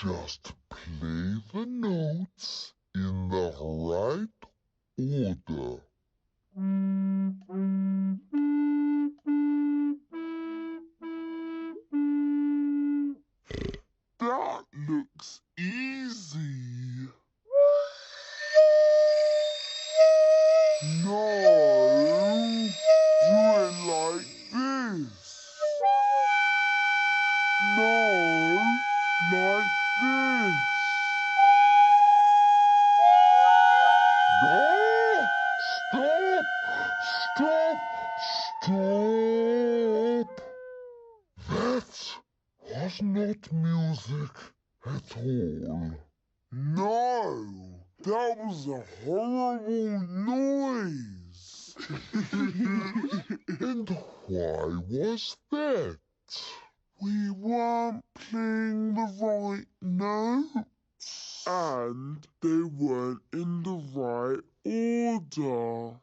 Just play the notes in the right order. That looks easy. No, do it like this. No, like this. No, stop, stop, stop. That was not music at all. No, that was a horrible noise. And why was that? We weren't playing the right notes. And they weren't in the right order.